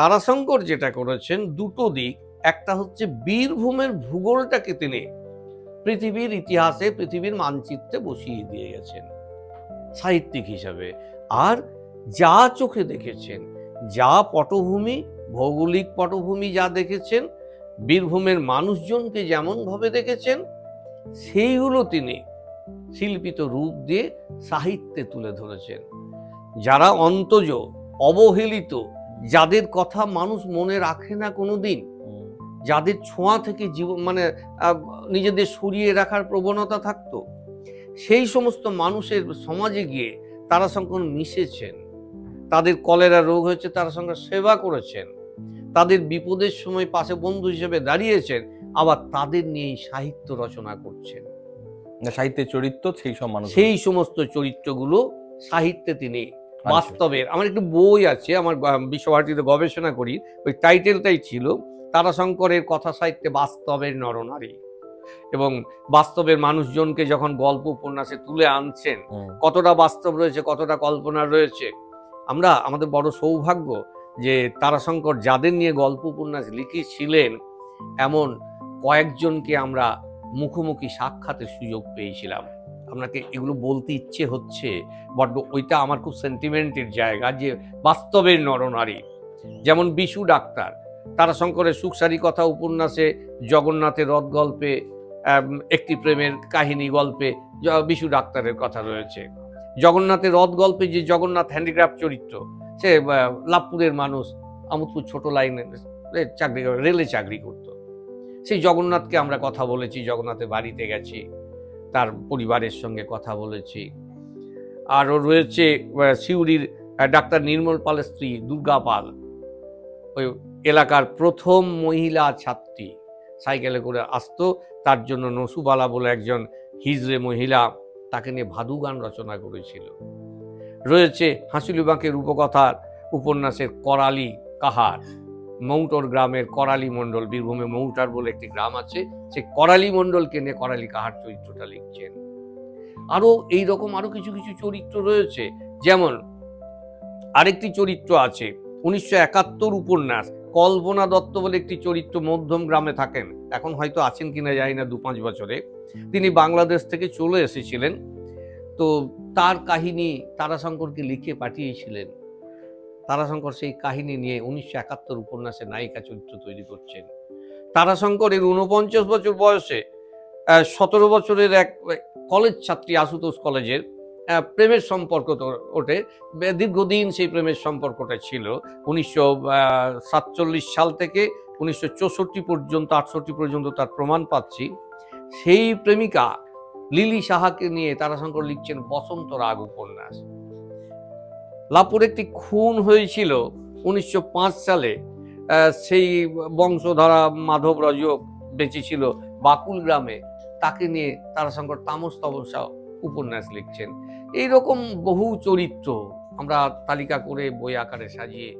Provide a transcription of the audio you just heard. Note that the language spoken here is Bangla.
তারাশঙ্কর যেটা করেছেন দুটো দিক, একটা হচ্ছে বীরভূমের ভূগোলটাকে তিনি পৃথিবীর ইতিহাসে, পৃথিবীর মানচিত্রে বসিয়ে দিয়ে গেছেন সাহিত্যিক হিসাবে। আর যা চোখে দেখেছেন, যা পটভূমি, ভৌগোলিক পটভূমি যা দেখেছেন, বীরভূমের মানুষজনকে যেমন ভাবে দেখেছেন, সেইগুলো তিনি শিল্পিত রূপ দিয়ে সাহিত্যে তুলে ধরেছেন। যারা অন্তজ, অবহেলিত, যাদের কথা মানুষ মনে রাখে না কোনোদিন, যাদের ছোঁয়া থেকে জীবন মানে নিজেদের সরিয়ে রাখার প্রবণতা থাকতো, সেই সমস্ত মানুষের সমাজে গিয়ে তারাশঙ্কর মিশেছেন। তাদের কলেরা রোগ হয়েছে, তারাশঙ্কর সেবা করেছেন। তাদের বিপদের সময় পাশে বন্ধু হিসেবে দাঁড়িয়েছেন, আবার তাদের নিয়েই সাহিত্য রচনা করছেন। সাহিত্যের চরিত্র সেই সমস্ত চরিত্রগুলো সাহিত্যে তিনি বাস্তবের। আমার একটু বই আছে, আমার বিশ্বভারতীতে গবেষণা করি, ওই টাইটেলটাই ছিল তারাশঙ্করের কথা সাহিত্যে বাস্তবের নরনারী। এবং বাস্তবের মানুষজনকে যখন গল্প উপন্যাসে তুলে আনছেন, কতটা বাস্তব রয়েছে, কতটা কল্পনা রয়েছে। আমাদের বড় সৌভাগ্য যে তারাশঙ্কর যাদের নিয়ে গল্প উপন্যাস লিখেছিলেন, এমন কয়েকজনকে আমরা মুখোমুখি সাক্ষাতের সুযোগ পেয়েছিলাম। আপনাকে এগুলো বলতে ইচ্ছে হচ্ছে বড্ড, ওইটা আমার খুব সেন্টিমেন্টের জায়গা, যে বাস্তবের নরনারী। যেমন বিশু ডাক্তার, তারাশঙ্করের সুখসারী কথা উপন্যাসে জগন্নাথের রথ গল্পে একটি প্রেমের কাহিনী গল্পে বিশু ডাক্তারের কথা রয়েছে। জগন্নাথের রথ গল্পে যে জগন্নাথ হ্যান্ডিক্রাফট চরিত্র, সে লাভপুরের মানুষ, আমোদপুর ছোট লাইনে চাকরি, রেলে চাকরি করত। সেই জগন্নাথকে আমরা কথা বলেছি, জগন্নাথের বাড়িতে গেছি, তার পরিবারের সঙ্গে কথা বলেছি। আরও রয়েছে সিউড়ির ডাক্তার নির্মল পালের স্ত্রী দুর্গা পাল, ওই এলাকার প্রথম মহিলা ছাত্রী, সাইকেলে করে আসতো, তার জন্য নসুবালা বলে একজন হিজড়ে মহিলা তাকে নিয়ে ভাদু গান রচনা করেছিল। রয়েছে হাঁসুলি বাঁকের রূপকথার উপন্যাসের করালি কাহার, মৌটর গ্রামের করালি মণ্ডল, বীরভূমে মৌটার বলে একটি গ্রাম আছে, সে করালি মণ্ডলকে নিয়ে করালি কাহার চরিত্রটা লিখছেন। আরো এইরকম আরো কিছু কিছু চরিত্র রয়েছে। যেমন আরেকটি চরিত্র আছে 1971 উপন্যাস, কল্পনা দত্ত বলে একটি চরিত্র, মধ্যম গ্রামে থাকেন, এখন হয়তো আছেন কিনা জানি না, 2-5 বছরে তিনি বাংলাদেশ থেকে চলে এসেছিলেন। তো তার কাহিনী তারাশঙ্করকে লিখে পাঠিয়েছিলেন। তারাশঙ্কর সেই কাহিনী নিয়ে 1971 উপন্যাসে নায়িকা চরিত্র তৈরি করছেন। তারাশঙ্করের 49 বছর বয়সে 17 বছরের এক কলেজ ছাত্রী, আশুতোষ কলেজের প্রেমের সম্পর্ক ওঠে। দীর্ঘদিন সেই প্রেমের সম্পর্কটা ছিল। 1947 সাল থেকে 1964 পর্যন্ত, 68 পর্যন্ত তার প্রমাণ পাচ্ছি। সেই প্রেমিকা লিলি সাহাকে নিয়ে তারাশঙ্কর লিখছেন বসন্ত রাগ উপন্যাস। লাভপুরে একটি খুন হয়েছিল 1905 সালে, সেই বংশধারা মাধব রজক বেঁচে ছিল বাকুল গ্রামে, তাকে নিয়ে তারাশঙ্কর তামস তমসা উপন্যাস লিখছেন। এইরকম বহু চরিত্র আমরা তালিকা করে বই আকারে সাজিয়ে